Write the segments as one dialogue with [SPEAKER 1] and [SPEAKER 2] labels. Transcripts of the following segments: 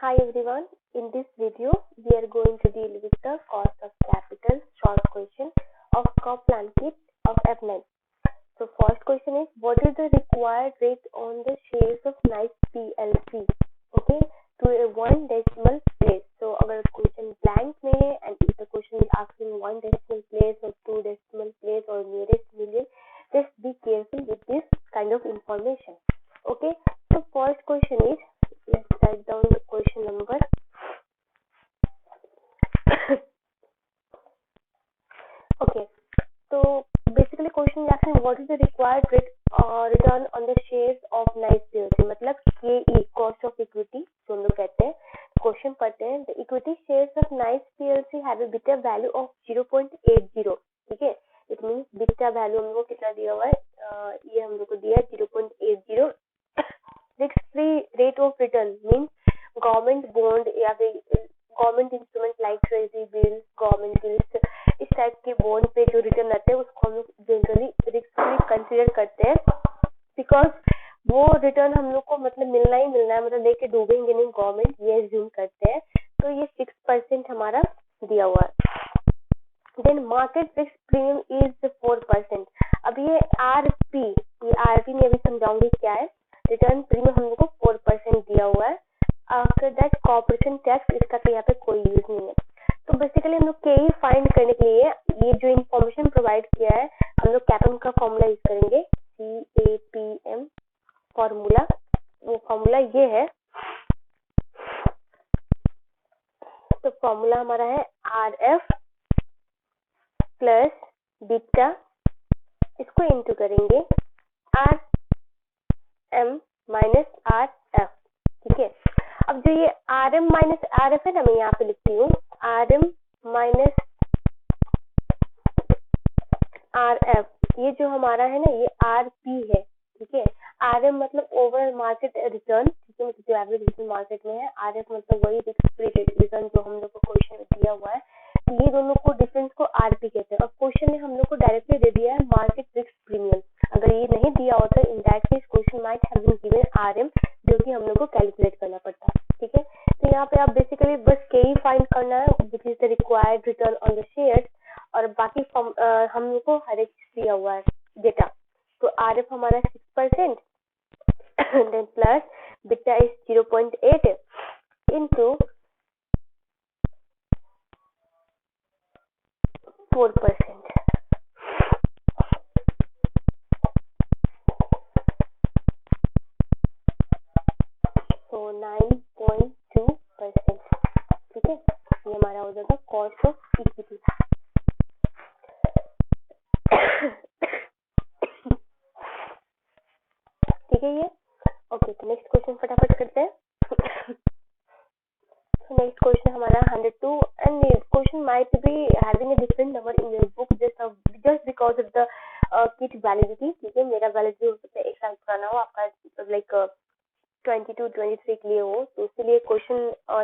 [SPEAKER 1] Hi everyone, in this video we are going to deal with the cost of capital short question of Copland kit of F9. So first question is, what is the required rate on the shares of NICE PLC? Okay, to a one decimal place. So अगर question blank में है and if the question is asking one decimal place or two decimal place or nearest million, just be careful with this kind of information. Okay, so first question is, let's write down the question number. Okay, so basically question is asking what is the required rate return on the shares of NICE PLC, मतलब KE cost of equity जो हम लोग कहते हैं. Question पढ़ते हैं. The equity shares of NICE PLC have a beta value of 0.80. ठीक है, इट मीन्स बीटा वैल्यू हम लोग कितना दिया हुआ है, ये हम लोग को दिया 0.80. Fix free rate of return means government bond या फिर government instrument like treasury bills, government bills, इस टाइप के बॉन्ड पे जो रिटर्न आते हैं उसको हम लोग जनरली रिस्क फ्री कंसीडर करते हैं, बिकॉज वो रिटर्न हम लोग को मतलब मिलना ही मिलना है, मतलब लेके डूबेंगे नहीं गवर्नमेंट, ये एज्यूम करते हैं. तो ये 6% हमारा दिया हुआ है. Then market risk premium is 4%. अब ये आरपी में अभी समझाऊंगी क्या है. रिटर्न प्रीमियम हम लोग को 4% दिया हुआ है. आफ्टर दैट कॉर्पोरेशन टैक्स, इसका तो यहाँ पे कोई यूज नहीं है. तो बेसिकली हम लोग के फाइंड करने के लिए ये जो इन्फॉर्मेशन प्रोवाइड किया है, हम लोग कैपम का फॉर्मूला यूज करेंगे. CAPM फॉर्मूला, वो फॉर्मूला ये है. तो फॉर्मूला हमारा है RF प्लस बीटा, इसको इंटू करेंगे RM माइनस RF. ठीक है, अब जो ये RM माइनस RF है ना, मैं यहाँ पे लिखती हूँ RM माइनस RF, ये जो हमारा है ना ये RP है. ठीक है, RM मतलब ओवरऑल मार्केट रिटर्न, ठीक है, मतलब जो एवरेज रिटर्न मार्केट में है. RF मतलब वही रिस्क फ्री रिटर्न जो हम लोग को क्वेश्चन में दिया हुआ है. ये दोनों को डिफरेंस को RP कहते हैं. और क्वेश्चन ने हम लोग को डायरेक्टली दे दिया है मार्केट रिस्क प्रीमियम. अगर ये नहीं दिया होता in that case question might have been given RM, जो कि हम लोग को कैलकुलेट करना पड़ता है. ठीक है, तो यहाँ पे आप बेसिकली बस KE फाइंड करना है, which is the required return on the shares, और बाकी हम लोग को हर एक दिया हुआ है डेटा. तो RF हमारा 6%, then plus beta is 0.8 into 4%. तो 9.2%. ठीक है, ये हमारा हो जाएगा कॉस्ट ऑफ इक्विटी. ठीक है ये. ओके, तो नेक्स्ट क्वेश्चन फटाफट करते हैं. नेक्स्ट क्वेश्चन हमारा 102, and question might be having a different number in your book just because of the kit validity. ठीक है, मेरा वैलिडिटी हो सकता है 1 साल पुराना हो, आपका लाइक 22-23 के लिए हो, तो इसलिए क्वेश्चन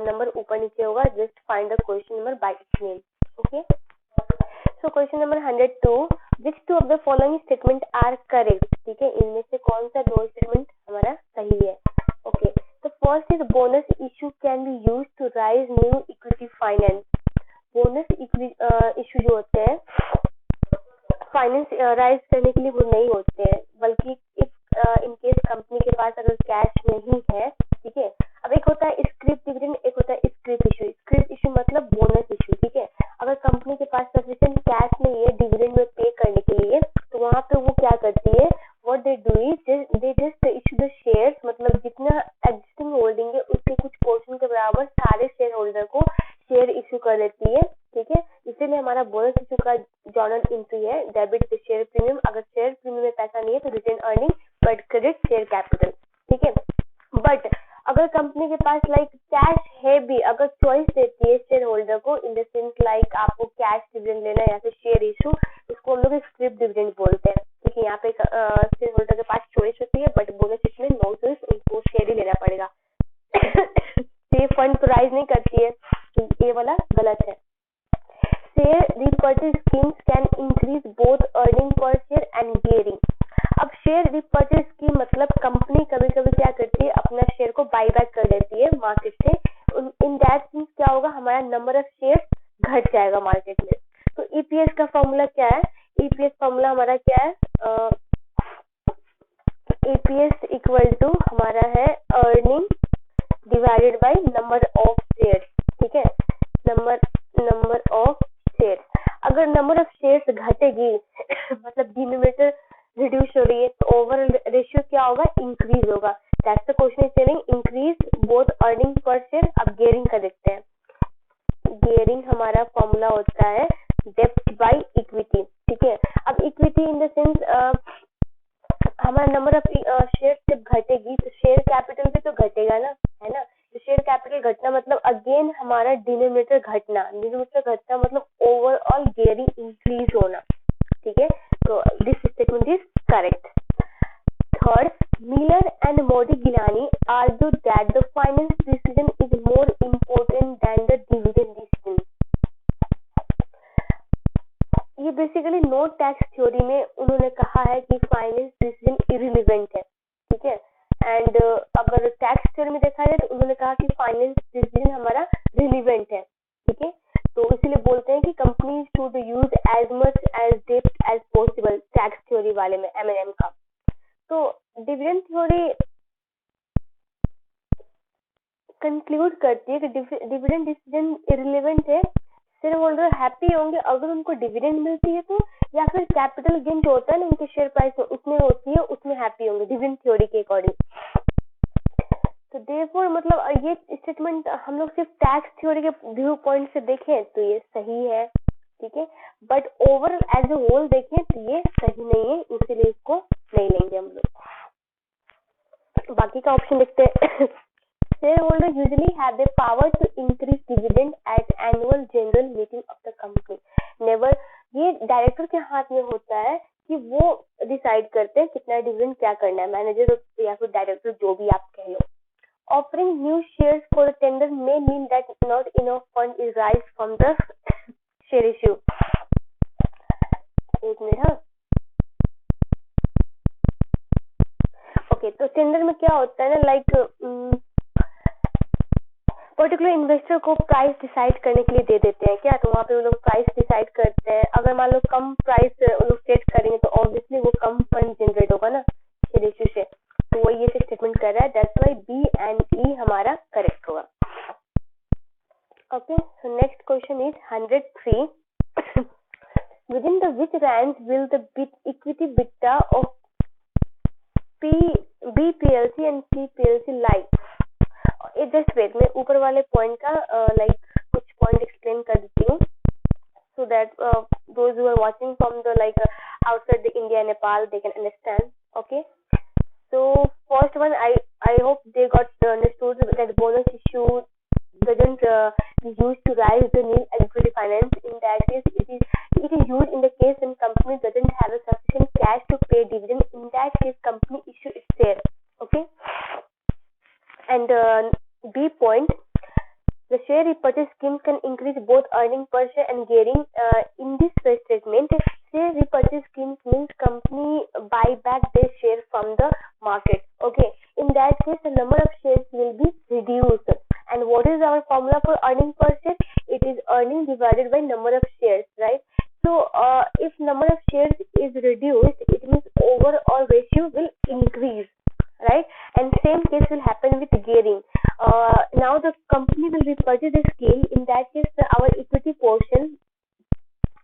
[SPEAKER 1] नंबर ऊपर नीचे होगा. Just find the question number by it's name. Okay, so question number 102, which two of the following statement are correct. ठीक है, इनमें से कौन सा दो स्टेटमेंट हमारा सही है. ओके, तो first is bonus issue can be used to raise new equity finance. Bonus issue जो होते हैं फाइनेंस राइज करने के लिए वो नहीं होते हैं, बल्कि इन केस कंपनी के पास अगर कैश नहीं है. ठीक है, अब एक होता है स्क्रिप डिविडेंड, एक होता है स्क्रिप इशू. स्क्रिप इशू मतलब बोनस इशू. ठीक है, अगर कंपनी के पास सफिशिएंट कैश नहीं है डिविडेंड में पे करने के लिए, तो वहां पे वो क्या करती है, what they do is they just issue the shares, मतलब जितना एग्जिस्टिंग होल्डिंग है उसके कुछ पोर्शन के बराबर सारे शेयर होल्डर को शेयर इशू कर देती है. ठीक है, इसीलिए हमारा बोनस इशू का जर्नल एंट्री है डेबिट द शेयर प्रीमियम. अगर शेयर प्रीमियम में पैसा नहीं है तो retain earning but credit share capital. ठीक है, बट अगर कंपनी के पास लाइक कैश है भी, अगर चॉइस देती है शेयर होल्डर को इन द सेंस लाइक आपको कैश डिविडेंड लेना है या फिर शेयर इशू, इसको हम लोग स्क्रिप डिविडेंड बोलते हैं. ठीक है, यहाँ पे शेयर होल्डर के पास चॉइस होती है, बट बोनस इशू में नो चॉइस, उनको शेयर ही लेना पड़ेगा. तो ये फंड तो राइज नहीं करती है, तो ये वाला गलत है. Share repurchase schemes can increase both earning per share and gearing. अब शेयर रिपर्चेज की मतलब कंपनी कभी कभी क्या करती है, अपना शेयर को बाई बैक कर देती है मार्केट से, EPS इक्वल टू हमारा है earning divided by number of share, ठीक है, नंबर ऑफ शेयर। अगर नंबर ऑफ शेयर्स घटेगी मतलब डिनोमिनेटर रिड्यूस हो रही है तो ओवरऑल रेशियो क्या होगा, इंक्रीज होगा। That's the question is telling increase both earning per share. अब गेयरिंग का देखते हैं। गेयरिंग हमारा फॉर्मूला होता है डेप्थ बाय इक्विटी, ठीक है। अब इक्विटी इन द सेंस हमारा नंबर ऑफ शेयर जब घटेगी तो शेयर कैपिटल भी तो घटेगा ना, है ना। तो शेयर कैपिटल घटना मतलब अगेन हमारा डिनोमिनेटर घटना मतलब ओवरऑल गेयरिंग इंक्रीज होना, ठीक है। तो this statement is correct. Third, Miller and Modigliani argue that the finance decision is more important than the dividend decision. ये बेसिकली नो टैक्स थ्योरी में उन्होंने कहा है कि फाइनेंस डिसीजन इरिलीवेंट है, ठीक है। एंड अगर टैक्स थ्योरी में देखा जाए तो उन्होंने कहा कि फाइनेंस डिसीजन हमारा रिलीवेंट है, ठीक है। तो इसीलिए बोलते हैं कि company should use as much as डेप्ट एज पॉसिबल, टैक्स थ्योरी वाले में M&M का। तो डिविडेंड थ्योरी कंक्लूड करती है कि डिविडेंड डिसीजन इरिलेवेंट है। शेयर होल्डर हैप्पी होंगे अगर उनको डिविडेंड मिलती है तो, या फिर कैपिटल गेन जो होता है ना उनके शेयर प्राइस में उसमें होती है, उसमें हैप्पी होंगे डिविडेंड थ्योरी के अकॉर्डिंग। तो देयरफॉर मतलब ये स्टेटमेंट हम लोग सिर्फ टैक्स थ्योरी के व्यू पॉइंट से देखें तो ये सही है, ठीक है। But overall as a whole देखें तो ये सही नहीं है, इसीलिए इसको नहीं लेंगे हम लोग। बाकी का ऑप्शन देखते हैं। Shareholders usually have the power to increase dividend at annual general meeting of the company. Never, ये डायरेक्टर के हाथ में होता है कि वो डिसाइड करते हैं कितना डिविडेंड क्या करना है, मैनेजर या फिर डायरेक्टर जो भी आप कह लो। Offering new shares for a tender may mean that not enough fund is raised from the share issue. एक मिनट, हाँ। ओके, तो टेंडर में क्या होता है ना, लाइक पर्टिकुलर इन्वेस्टर को प्राइस डिसाइड करने के लिए दे देते हैं क्या, तो वहाँ पे वो लोग प्राइस डिसाइड करते हैं। अगर मान लो कम प्राइस वो लोग सेट करेंगे तो ऑब्वियसली वो कम फंड जनरेट होगा ना शेयर इश्यू से, तो वो ये स्टेटमेंट कर रहा है। दैट्स व्हाई बी एंड ई हमारा करेक्ट होगा। Okay, so next question is 103। Within the which range will the equity beta of B PLC and C PLC lie? Just wait, मैं ऊपर वाले पॉइंट का लाइक कुछ पॉइंट एक्सप्लेन कर देती हूँ, so that those who are watching from the like outside the India Nepal they can understand. Okay, so first one, I hope they got understood that bonus issue doesn't be used to raise the nil equity finance. In that case, it is used in the case when company doesn't have a sufficient cash to pay dividend. In that case, company issue its share. Okay, and B point, the share repurchase scheme can increase both earning per share and gearing. In this first statement, share repurchase schemes means company buy back their share from the market. Okay, in that case, the number of shares will be reduced. And what is our formula for earning per share? It is earning divided by number of shares, right? So, if number of shares is reduced, it means overall ratio will increase, right? And same case will happen with gearing. Now the company will repurchase the scheme. In that case, our equity portion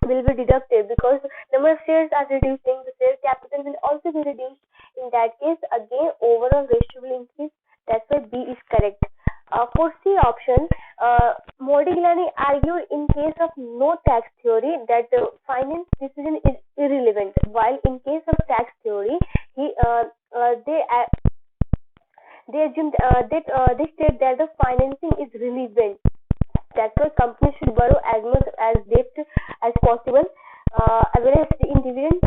[SPEAKER 1] will be deducted because number of shares are reducing. The share capital will also be reduced. In that case, again overall ratio will increase. That's why B is correct. For C option, Modigliani argued in case of no tax theory that the finance decision is irrelevant, while in case of tax theory, they assumed they state that the financing is relevant. That's why companies should borrow as much as debt as possible. Whereas in dividend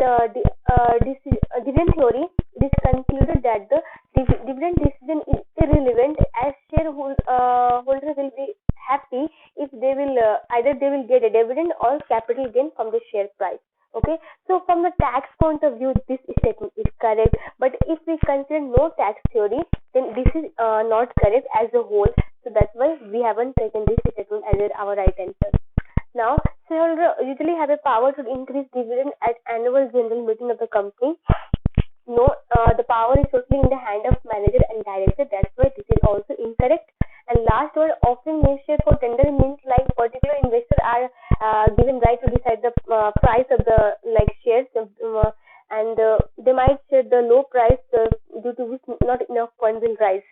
[SPEAKER 1] theory, it is concluded that the dividend decision is irrelevant as shareholder will be happy if they will either they will get a dividend or capital gain from the share price. Okay, so from the tax point of view, this statement is correct. But if we consider no tax theory, then this is not correct as a whole. So that's why we haven't taken this statement as our right answer. Now, shareholder usually have a power to increase dividend at annual general meeting of the company. No, the power is totally in the hand of manager and director. That's why this is also incorrect. And last one, offering new share for tender means like particular investor are given right to decide the price of the like shares, and they might set the low price due to which not enough funds will rise.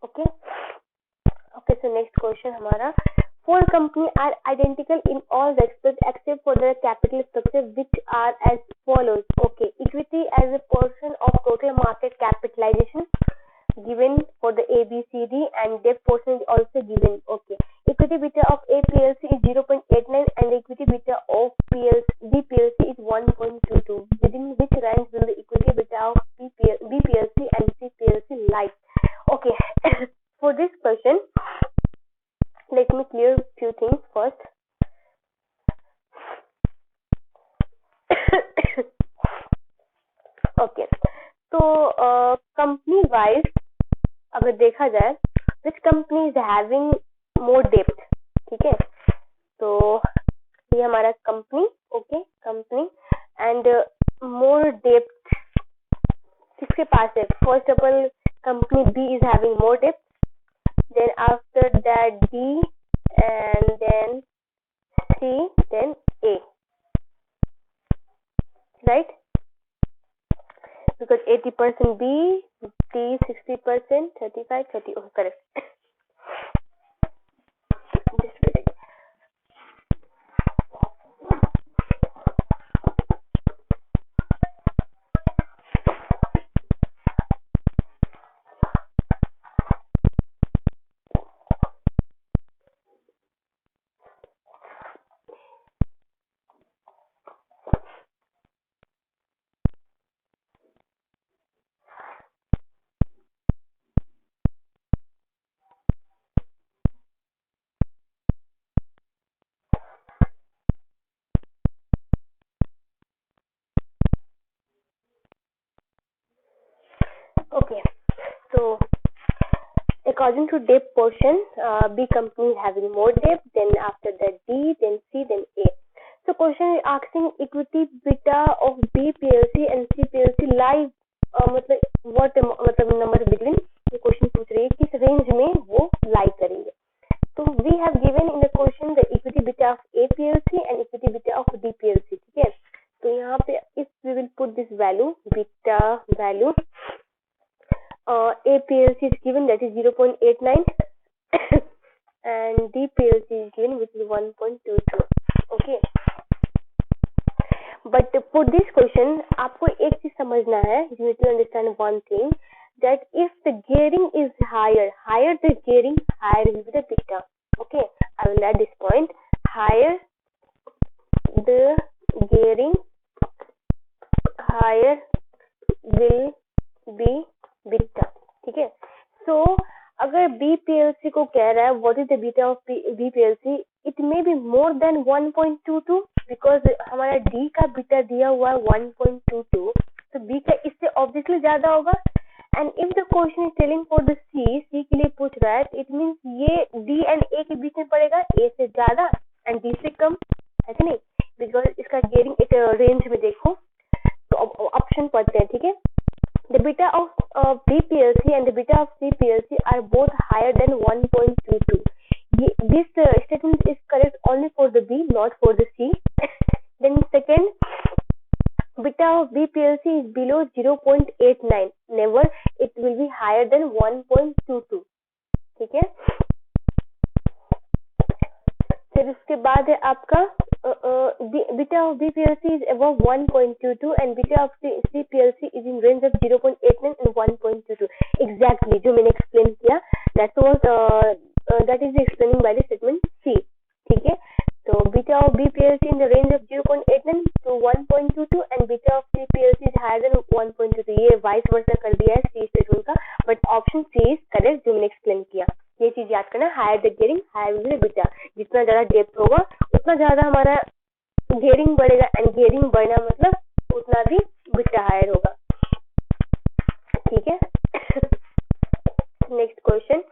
[SPEAKER 1] Okay. Okay, so next question हमारा, four companies are identical in all respects except for their capital structure, which are as follows. Okay, equity as a portion of total market capitalization given for the A, B, C, D, and debt portion is also given. Okay, equity beta of A PLC is 0.89 and the equity beta of B PLC is 1.22. Within which range will the equity beta of B PLC and C PLC lie? Okay, for this question, let me clear few things first. Okay, तो company wise अगर देखा जाए, which company is having more debt, ठीक है, तो ये हमारा company, okay company, and more डेप्ट किसके पास है? First of all company B is having more डेप्ट, then after that D, and then C, then A, right? Because 80% B, D 60%, 35, 30. Oh, correct. Just wait. Okay, so according to debt portion, B company is having more debt, then after that D, then C, then A. So question is asking equity beta of B PLC and C PLC lie, मतलब what मतलब number between, ये question पूछ रही है किस range में वो लाई करेंगे. तो we have given in the question the equity beta of A PLC and equity beta of D PLC, ठीक है. तो यहाँ पे if we will put this value, beta value, A PLC is given, that is 0.89 and D PLC is given, which is 1.22. Okay, but for this question आपको एक चीज समझना है, you need to understand one thing, that if the gearing is higher the gearing, higher will be the beta. Okay, I will add this point, higher the gearing, higher will be beta, ठीक है. So अगर B PLC को कह रहा है what is the beta of B PLC, it may be more than 1.22 because हमारा D का beta दिया हुआ है 1.22, तो B का इससे obviously ज्यादा होगा. And if the question is telling for the C के लिए पूछ रहा है, it means ये D and A के बीच में पड़ेगा, A से ज्यादा and D से कम, है कि नहीं? because इसका gearing एक रेंज में देखो, तो ऑप्शन पढ़ते हैं, ठीक है. The beta of B PLC and the beta of C PLC are both higher than 1.22. This statement is correct only for the B, not for the C. Then second, beta of B PLC is below 0.89. Never it will be higher than 1.22. ठीक है. फिर उसके बाद है आपका beta of B PLC is above 1.22 and beta of C PLC is in range of 0.89 and 1.22. Exactly, जो मैंने explain किया, that is explaining by the statement C, ठीक है. तो beta of B PLC in the range of 0.89 to 1.22 and beta of C PLC is higher than 1.22. ये vice versa कर दिया है C statement का, but option C is correct जो मैंने explain किया. ये चीज याद करना, higher the gearing higher will be beta. जितना ज्यादा डेप्थ होगा उतना ज्यादा हमारा गेयरिंग बढ़ेगा, एंड गेयरिंग बढ़ना मतलब उतना भी बीटा हायर होगा, ठीक है. Next question,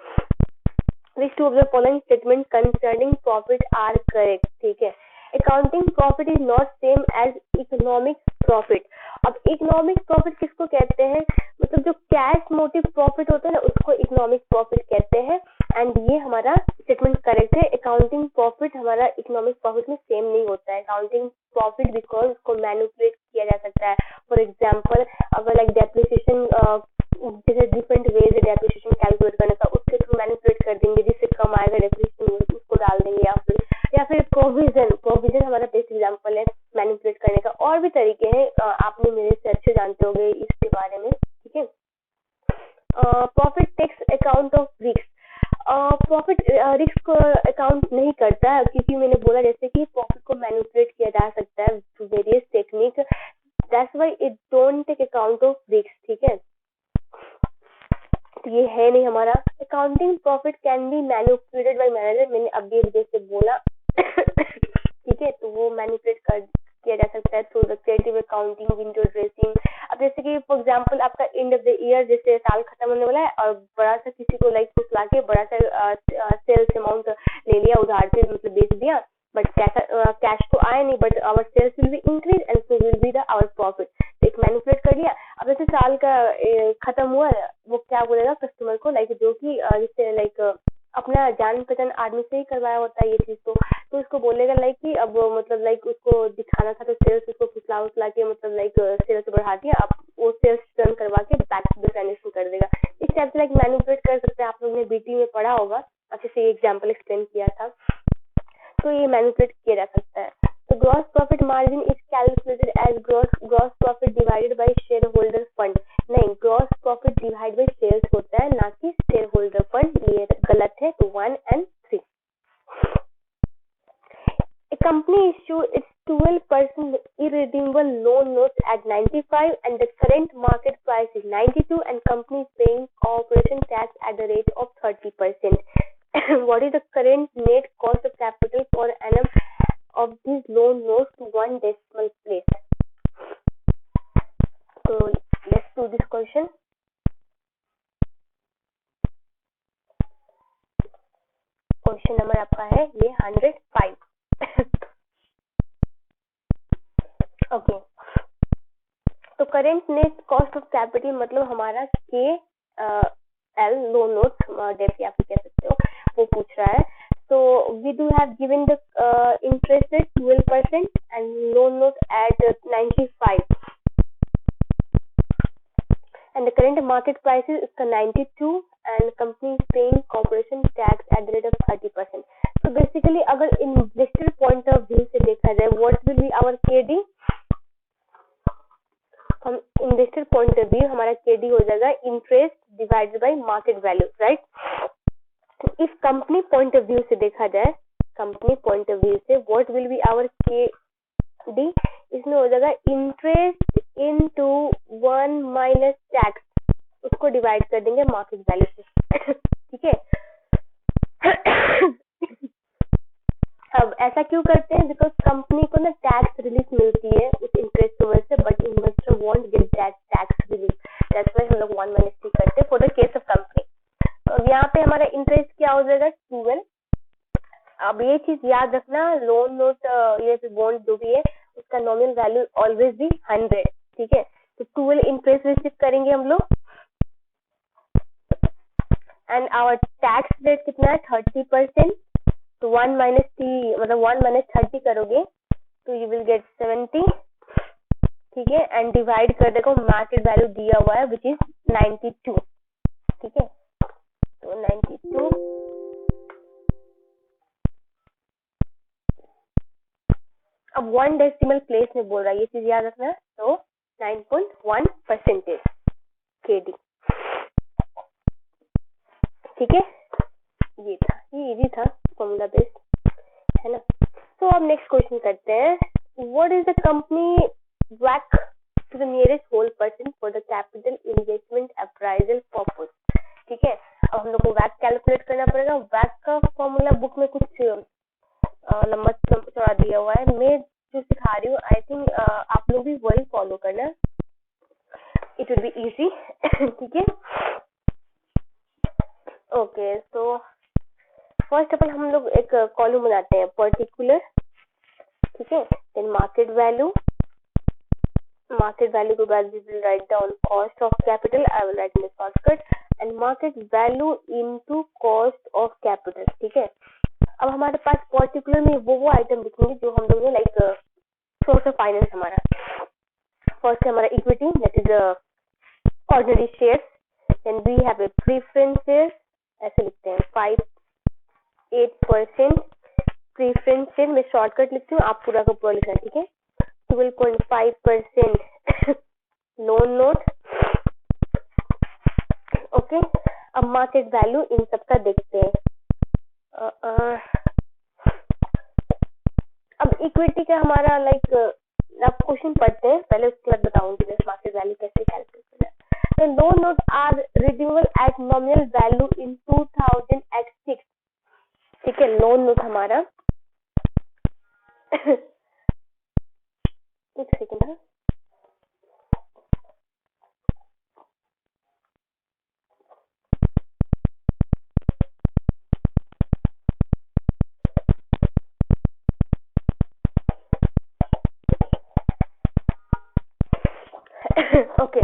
[SPEAKER 1] which two of the following statements concerning profit are correct, ठीक है. Accounting profit is not same as economic profit. अब इकोनॉमिक प्रॉफिट किसको कहते हैं, मतलब जो कैश मोटिव प्रॉफिट होता है ना उसको इकोनॉमिक प्रॉफिट कहते हैं। एंड ये हमारा स्टेटमेंट करेक्ट है। अकाउंटिंग प्रॉफिट हमारा इकोनॉमिक प्रॉफिट में सेम नहीं होता है। अकाउंटिंग प्रॉफिट बिकॉज उसको मैनिपुलेट किया जा सकता है। फॉर एग्जाम्पल अगर लाइक डेप्रिसिएशन, जैसे डिफरेंट वेज है डेप्रिसिएशन कैलकुलेट करने का, उसके थ्रू मैनिपुलेट कर देंगे, जिससे कम आएगा डेप्रिसिएशन उसको डाल देंगे, या फिर प्रोविजन हमारा बेस्ट एग्जाम्पल है मैनिपुलेट करने का। और भी तरीके हैं, आपने मेरे से अच्छे जानते होंगे इसके बारे में, ठीक है। Profit takes account of risk. Profit risk को अकाउंट नहीं करता है, क्योंकि मैंने बोला जैसे कि प्रॉफिट को मैनिपुलेट किया जा सकता है through various technique, that's why it don't take account of risk, ठीक है। तो ये है नहीं हमारा। Accounting profit can be manipulated by manager, मैंने अभी जैसे बोला ठीक है। तो वो मैनिपुलेट कर किया जा सकता है through the creative accounting, window dressing. अब जैसे कि फॉर एग्जांपल आपका एंड ऑफ द ईयर, जैसे साल खत्म होने वाला है और बड़ा सा किसी को लाइक कुछ लाके बड़ा सा सेल्स अमाउंट ले लिया उधार पे, मतलब बेच दिया, बट कैश तो आया नहीं, but our sales will be increase and so will be the our profit. एक मैनिपुलेट कर लिया। अब जैसे साल का खत्म हुआ, वो क्या बोलेगा कस्टमर को, लाइक जो कि जिससे लाइक अपना जान पहचान आदमी से ही करवाया होता है ये चीज, तो उसको बोलेगा लाइक कि अब मतलब लाइक उसको दिखाना था, तो सेल्स उसको फुसला के मतलब लाइक सेल्स बढ़ा दिया, अब वो सेल्स टर्न करवा के बैक टू द ट्रांजेक्शन कर देगा। इस टाइप से लाइक मैनिपुलेट कर सकते हैं। आप लोगों ने बीटी में पढ़ा होगा, अच्छे से एग्जाम्पल एक्सप्लेन किया था। तो ये मैनिपुलेट किया जा सकता है। तो gross profit margin is calculated as gross profit divided by shareholder fund. नहीं, gross profit divide by shares होता है, ना कि शेयर होल्डर फंड। ये गलत है। तो 1 and 3। A company issued its 12% irredeemable loan notes at 95 and the current market price is 92 and company is paying corporation tax at the rate of 30%. What is the current net cost of capital per annum of these loan notes to one decimal place? So let's do this question. Question number आपका है ये 105। Okay, तो current net cost of capital मतलब हमारा के L loan note date आप कह सकते हो, वो पूछ रहा है। So we do have given the interest rate 12% and loan note at 95 and the current market price is 92 and company is paying corporation tax at the rate of 30%. So basically अगर investor point of view से देखा जाए, what will be our KD? हम investor point of view हमारा KD हो जाएगा interest divided by market value, right. इस company point of view से देखा जाए, कंपनी पॉइंट ऑफ व्यू से what will be our KD, इसमें हो जाएगा इंटरेस्ट इनटू 1 माइनस टैक्स, उसको डिवाइड कर देंगे मार्केट वैल्यू से, ठीक है। अब ऐसा क्यों करते हैं, बिकॉज कंपनी को ना टैक्स रिलीफ मिलती है उस इंटरेस्ट की वजह से, but investor want get that tax relief, that's why हम लोग 1 माइनस टी करते हैं for the case of company. तो यहाँ पे हमारा इंटरेस्ट क्या हो जाएगा 12। अब ये चीज याद रखना, लोन नोट ये बॉन्ड जो भी है उसका नॉमिनल वैल्यू ऑलवेज भी 100, ठीक है। तो 12 इंटरेस्ट रिसीव करेंगे हम लोग एंड आवर टैक्स रेट कितना है 30%। तो 1 माइनस टी मतलब 1 माइनस 30 करोगे तो यू विल गेट 70, ठीक है। एंड डिवाइड कर देखो मार्केट वैल्यू दिया हुआ है विच इज 92, ठीक है। तो 92 अब 1 डेसिमल प्लेस में बोल रहा है, ये चीज याद रखना। तो 9.1% केडी, ठीक है। ये था, ये इजी था, फॉर्मूला बेस्ड है ना। तो अब नेक्स्ट क्वेश्चन करते हैं, what is the company WACC to the nearest whole percent for the capital investment appraisal purpose, ठीक है। अब हम लोग को WACC कैलकुलेट करना पड़ेगा। WACC का फॉर्मूला बुक में कुछ लंबा चौड़ा दिया हुआ है, मैं जो सिखा रही हूँ आई थिंक आप लोग भी वही फॉलो करना, इट विल बी इजी, ठीक है। ओके, तो फर्स्ट ऑफ ऑल हम लोग एक कॉलम बनाते हैं पर्टिकुलर, ठीक है। Then market value market value के बाद we will write down cost of capital. I will write in the shortcut and market value into cost of capital. ठीक है, अब हमारे पास पर्टिकुलर में वो आइटम दिखेंगे जो हम लोग ने लाइक सोर्स ऑफ फाइनेंस हमारा फर्स्ट है हमारा equity that is ordinary shares, then we have a preference shares, ऐसे लिखते हैं 8% प्रीफरेंस शेयर, मैं शॉर्टकट लिखती हूँ, आप पूरा का पूरा लिखना, ठीक है। 12.5% लोन नोट, ओके। अब मार्केट वैल्यू इन सबका देखते हैं। अब इक्विटी का हमारा लाइक अब क्वेश्चन पढ़ते हैं, पहले उसके बाद बताऊंगी मैं मार्केट वैल्यू कैसे कैलकुलेट करना है। तो loan note are redeemable at nominal value in 2006, ठीक है। लोन नोट हमारा एक सेकेंड है, ओके।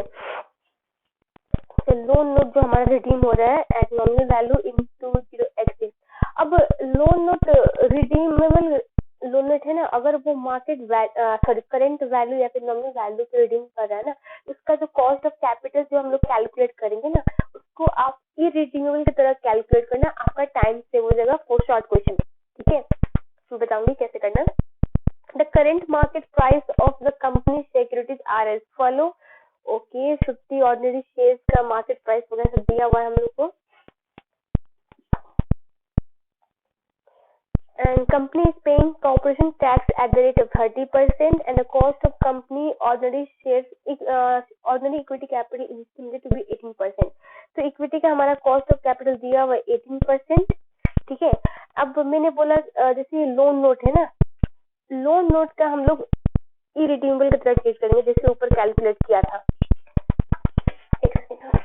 [SPEAKER 1] तो लोन नोट जो हमारा रिडीम हो रहा है एट नॉमिनल वैल्यू इन 20x6। अब loan note redeemable loan note है ना, अगर वो मार्केट सॉरी करेंट वैल्यू या फिर नॉमिनल वैल्यू पे रिडीम कर रहा है ना, उसका जो कॉस्ट ऑफ कैपिटल जो हम लोग कैलकुलेट करेंगे ना, उसको आप इरिडीमेबल की तरह कैलकुलेट करना, आपका टाइम सेव हो जाएगा फॉर शॉर्ट क्वेश्चन, ठीक है। मैं बताऊंगी कैसे करना। The current market price of the company's securities are as follow. Okay, 50 ordinary shares का market price वगैरह सब दिया हुआ है हम लोग को। And company is paying corporation tax at the rate of 30% and the cost of company ordinary shares ordinary equity capital is estimated to be 18%. तो इक्विटी का हमारा कॉस्ट ऑफ कैपिटल दिया हुआ है 18%, ठीक है। अब मैंने बोला जैसे लोन नोट है ना, लोन नोट का हम लोग इरिडीमेबल की तरह ट्रीट करेंगे जैसे ऊपर कैलकुलेट किया था। एक सेकंड,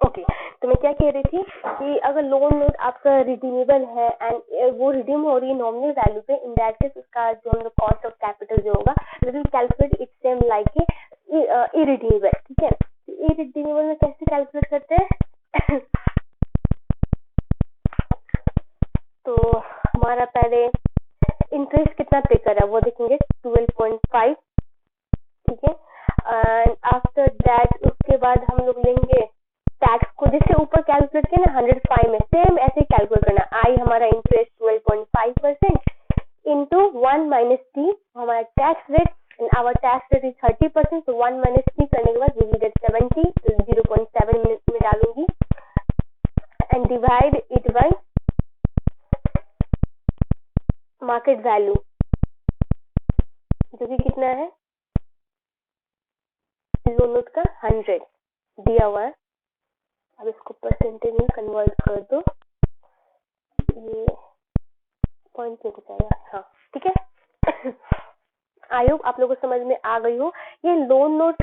[SPEAKER 1] ओके। तो मैं क्या कह रही थी कि अगर लोन नोट आपका रिडीमेबल है एंड वो रिडीम हो रही है नॉमिनल वैल्यू पे, इन दैट केस उसका जो हम लोग कॉस्ट ऑफ कैपिटल जो होगा we will calculate it same like irredeemable, ठीक है। इरिडीमेबल में कैसे कैलकुलेट करते हैं तो हमारा पहले इंटरेस्ट कितना पे कर रहा है वो देखेंगे 12.5, ठीक है। एंड आफ्टर दैट उसके बाद हम लोग लेंगे टैक्स को, जैसे ऊपर कैलकुलेट किया ना 105 में, सेम ऐसे ही कैलकुलेट करना। आई हमारा इंटरेस्ट 12.5% इंटू 1 माइनस टी हमारा tax rate, and our tax rate is 30%, तो 1 माइनस टी करने के बाद वी विल गेट 70, तो 0.7 में डालूंगी and divide it by market value जो कि कितना है लोन नोट का 100 दिया हुआ है। अब इसको परसेंटेज में कन्वर्ट कर दो, ये पॉइंट में जाएगा, हाँ ठीक है। आई होप आप लोगों को समझ में आ गई हो। ये लोन नोट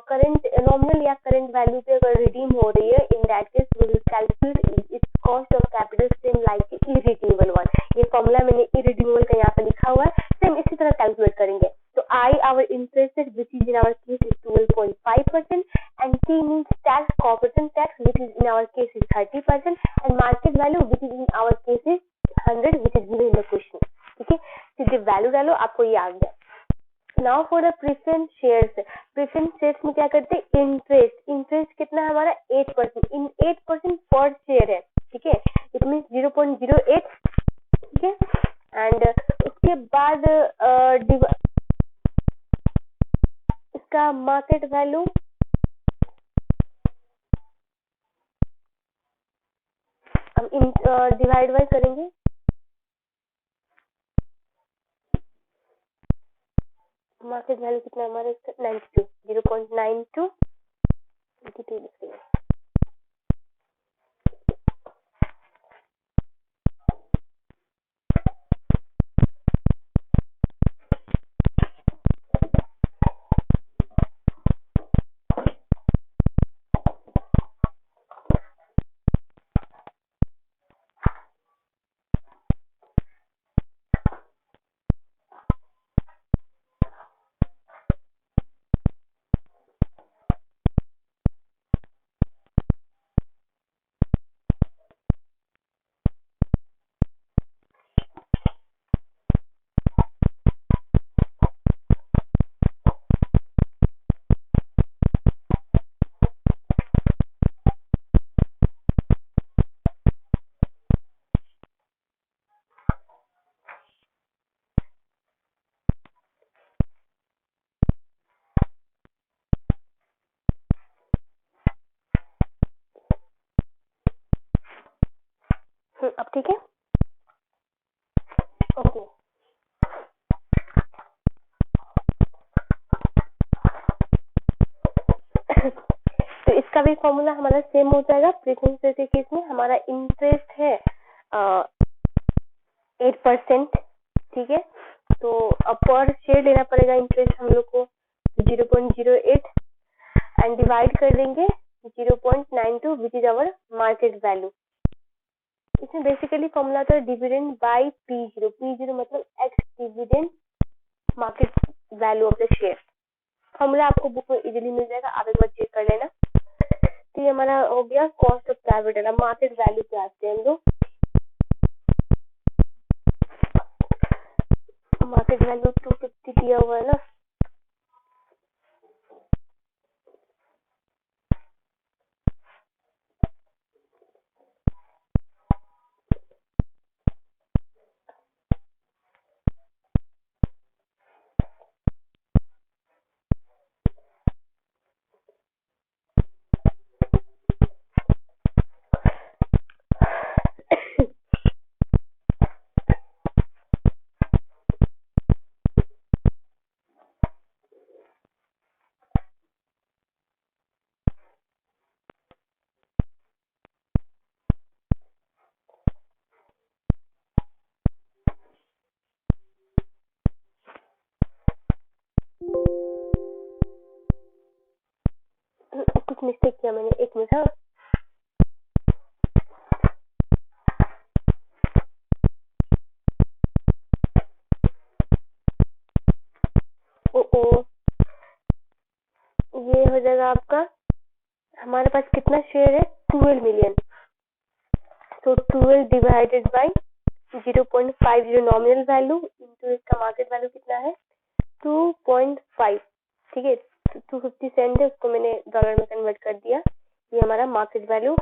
[SPEAKER 1] करंट नॉमिनल या करंट वैल्यू पे अगर रिडीम हो रही है, in that case we will calculate its cost of capital same like irredeemable one. ये फॉर्मूला मैंने इरिडीमेबल का यहाँ पे लिखा हुआ है, सेम इसी तरह कैलकुलेट करेंगे। तो I our interest which is in our case is 12.5% and T means tax, corporation tax which is in our case is 30% and market value which is in our case is 100 which is given in the question, ठीक है। सीधे value डालो, आपको ये आ गया। Now for the preference shares, preference shares में क्या करते हैं, इंटरेस्ट कितना है हमारा 8%, इन 8% पर शेयर है, ठीक है। इट मीन 0.08, ठीक है। एंड उसके बाद इसका मार्केट वैल्यू हम डिवाइड बाय करेंगे, मार्केट वैल्यू कितना हमारे 92, 0.92 82 अब ठीक है, ओके। तो इसका भी फॉर्मूला हमारा सेम हो जाएगा। प्रेफरेंस शेयर के केस में हमारा इंटरेस्ट है 8%, ठीक है। तो अब पर शेयर लेना पड़ेगा इंटरेस्ट हम लोग को 0.08 एंड डिवाइड कर देंगे 0.92 which is our market value. इसमें बेसिकली फॉर्मूला था डिविडेंड बाय P0। P0 मतलब ex dividend market value of the share. Formula आपको बुक में इजीली मिल जाएगा, आप एक बार चेक कर लेना। तो ये हमारा हो गया कॉस्ट ऑफ कैपिटल। अब मार्केट वैल्यू पे आते हैं हम लोग। मार्केट वैल्यू 250 दिया हुआ है ना, कुछ मिस्टेक किया मैंने, एक मिनट। हाँ, ओ ये हो जाएगा आपका, हमारे पास कितना शेयर है 12 मिलियन। तो 12 divided by 0.50 nominal value into इसका मार्केट वैल्यू कितना है 2.5, ठीक है। 250 सेंट है, उसको मैंने डॉलर में कन्वर्ट कर दिया। ये हमारा मार्केट वैल्यू।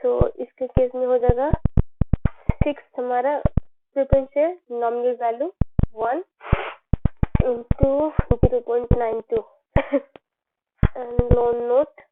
[SPEAKER 1] तो इसके केस में हो जाएगा 6 हमारा preference share nominal value 1 into 0.92 and loan note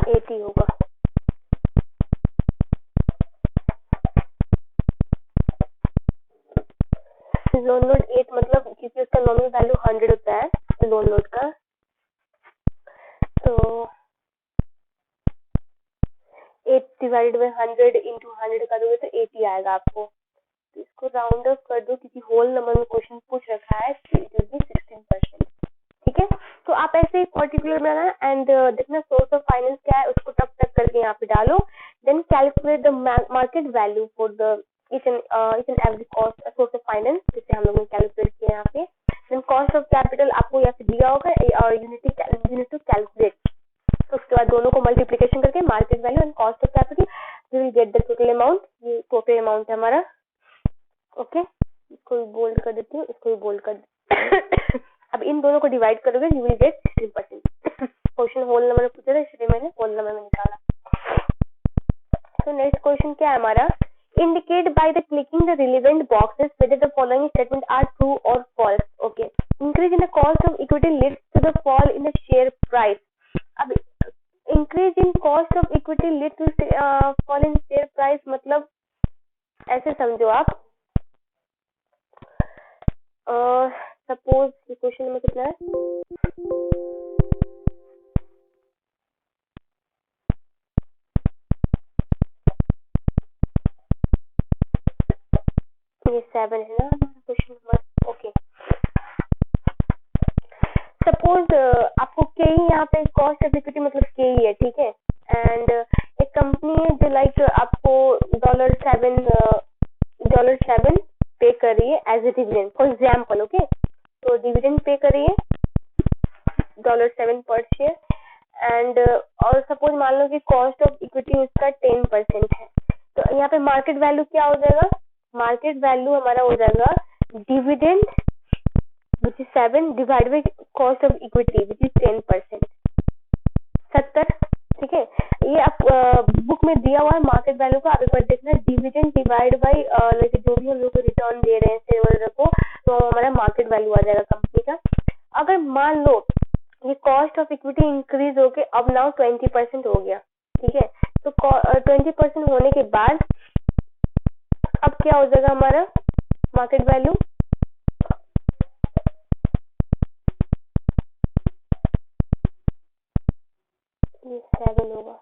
[SPEAKER 1] 80 होगा। लोन नोट 8 मतलब क्योंकि उसका नॉमिनल वैल्यू 100 होता है लोन नोट का, तो 8 डिवाइडेड बाई 100 इंटू 100 कर दोगे तो 80 आएगा आपको। तो इसको राउंड ऑफ कर दो क्योंकि होल नंबर में क्वेश्चन पूछ रखा है, 16%, ठीक है। तो आप ऐसे ही पर्टिकुलर बनाना एंड देखना सोर्स ऑफ फाइनेंस क्या है, उसको टप टप करके यहाँ पे डालो। Then calculate the market value for the each and every cost source of finance, जिसे हम लोग ने कैलकुलेट किया यहाँ पे। देन कॉस्ट ऑफ कैपिटल आपको यहाँ पे दिया होगा और यूनिट टू कैलकुलेट। तो उसके बाद दोनों को मल्टीप्लीकेशन करके market value and cost of capital you will get the total amount. ये टोटल अमाउंट है हमारा, ओके। इसको भी बोल्ड कर देती हूँ, इसको भी बोल्ड कर अब इन दोनों को डिवाइड करोगे you will get 16%। Question whole number पूछा था इसलिए मैंने होल नंबर में निकाला। तो नेक्स्ट क्वेश्चन क्या है हमारा, indicate by the clicking the relevant boxes whether the following statements are true or false. Okay, increase in the cost of equity leads to the fall in the share price. अब increase in cost of equity leads to fall in share price मतलब ऐसे समझो आप, suppose question में कितना है, ये 7 है ना क्वेश्चन नंबर, ओके। सपोज आपको के यहाँ पे कॉस्ट ऑफ इक्विटी मतलब के ही है, ठीक है। एंड एक कंपनी है जो लाइक आपको $7 पे कर रही है as a dividend for example, okay. तो डिविडेंड पे कर रही है $7 पर शेयर एंड और सपोज मान लो कि कॉस्ट ऑफ इक्विटी उसका 10% है। तो यहाँ पे मार्केट वैल्यू क्या हो जाएगा, मार्केट वैल्यू हमारा हो जाएगा dividend which is 7 divide by cost of equity which is 10%, 70। ठीक है, ये आप बुक में दिया हुआ है मार्केट वैल्यू का, आप एक बार देखना, डिविडेंड डिवाइड बाई लाइक जो भी हम लोग को रिटर्न दे रहे हैं शेयर होल्डर को, तो हमारा मार्केट वैल्यू आ जाएगा कंपनी का। अगर मान लो ये कॉस्ट ऑफ इक्विटी इंक्रीज होके अब नाउ 20% हो गया, ठीक है, तो 20% होने के बाद अब क्या हो जाएगा हमारा मार्केट वैल्यू, ये 7 होगा,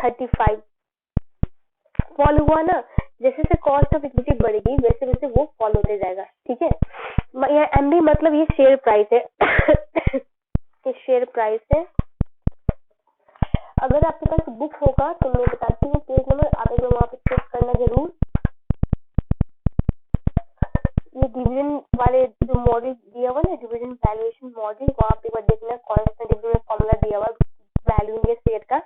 [SPEAKER 1] 35 फॉल हुआ ना। जैसे जैसे कॉस्ट ऑफ इक्विटी बढ़ेगी वैसे वैसे वो फॉल होते जाएगा। ठीक है, ये एमबी मतलब ये शेयर प्राइस है ये शेयर प्राइस है। अगर आपके पास बुक होगा तो मैं बताती हूँ पेज नंबर, आप एक बार वहाँ पे चेक करना जरूर। ये डिविडेंड वाले जो मॉडल दिया हुआ ना, डिविडेंड वैल्यूएशन मॉडल, वहाँ पे एक बार देखना कौन सा डिविडेंड फॉर्मूला दिया हुआ वैल्यू के शेयर का,